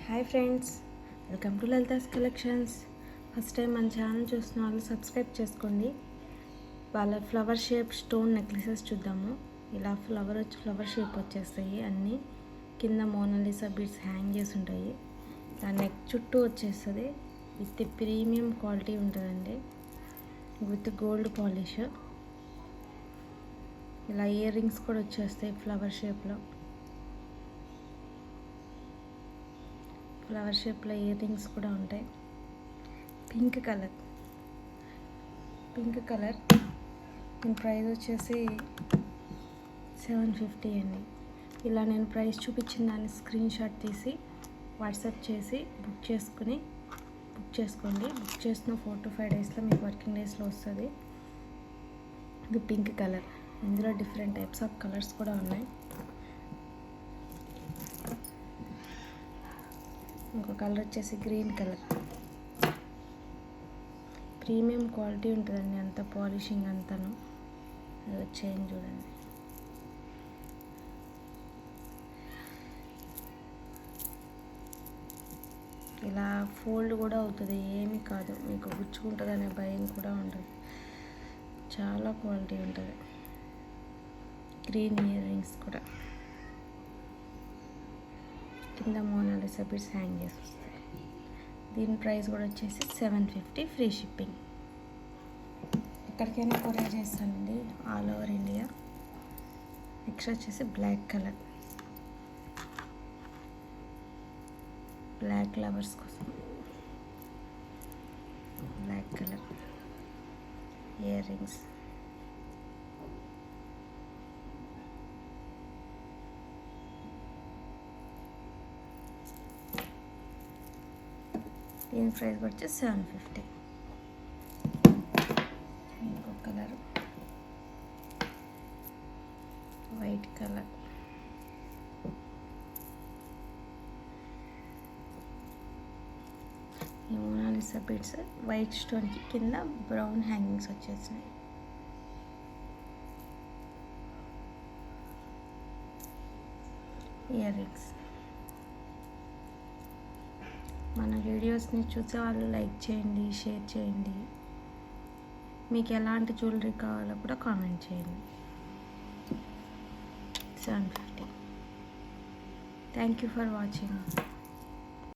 Hi friends, welcome to Lalitha's collections. First time మన channel చూస్తున్న వాళ్ళు సబ్స్క్రైబ్ చేసుకోండి. వాళ్ళ ఫ్లవర్ షేప్ స్టోన్ నెక్లెసెస్ చూద్దాము. ఇలా ఫ్లవర్ షేప్ వచ్చేస్తాయి అన్నీ. కింద మోనాలిసా బీడ్స్ హ్యాంగ్ చేసి ఉంటాయి. ఇలా నెక్ చుట్టూ వచ్చేస్తుంది. విత్ ప్రీమియం క్వాలిటీ ఉంటుందండి, విత్ గోల్డ్ పాలిష్. ఇలా ఇయర్ రింగ్స్ కూడా వచ్చేస్తాయి ఫ్లవర్ షేప్లో. ఇయర్ రింగ్స్ కూడా ఉంటాయి. పింక్ కలర్ దీని ప్రైస్ వచ్చేసి 750 అండి. ఇలా నేను ప్రైస్ చూపించిన దాన్ని స్క్రీన్ షాట్ తీసి వాట్సాప్ చేసి బుక్ చేసుకోండి. బుక్ చేసిన 4 to 5 డేస్లో మీకు వర్కింగ్ డేస్లో వస్తుంది. ఇది పింక్ కలర్. ఇందులో డిఫరెంట్ టైప్స్ ఆఫ్ కలర్స్ కూడా ఉన్నాయి. ఇంకో కలర్ వచ్చేసి గ్రీన్ కలర్. ప్రీమియం క్వాలిటీ ఉంటుందండి, అంత పాలిషింగ్ అంతాను. అది వచ్చేయండి చూడండి. ఇలా ఫోల్డ్ కూడా అవుతుంది, ఏమీ కాదు. మీకు గుచ్చుకుంటుంది అనే భయం కూడా ఉండదు. చాలా క్వాలిటీ ఉంటుంది. గ్రీన్ ఇయర్ రింగ్స్ కూడా కింద మోనాలిసా బీడ్స్ హ్యాంగ్ చేసి వస్తాయి. దీని ప్రైస్ కూడా వచ్చేసి 750, ఫ్రీ షిప్పింగ్. ఎక్కడికైనా కొరియర్ చేస్తానండి, ఆల్ ఓవర్ ఇండియా. నెక్స్ట్ వచ్చేసి బ్లాక్ కలర్. బ్లాక్ లవర్స్ కోసం బ్లాక్ కలర్ ఇయర్ రింగ్స్. దీని ప్రైస్ వచ్చి 750. ఇంకో కలర్ వైట్ కలర్. ఈ మోనాలిసా బీడ్స్ వైట్ స్టోన్కి కింద బ్రౌన్ హ్యాంగింగ్స్ వచ్చేసినాయి. Ear rings. మన వీడియోస్ని చూసే వాళ్ళు లైక్ చేయండి, షేర్ చేయండి. మీకు ఎలాంటి జ్యువెలరీ కావాలో కూడా కామెంట్ చేయండి. 750. Thank you for watching.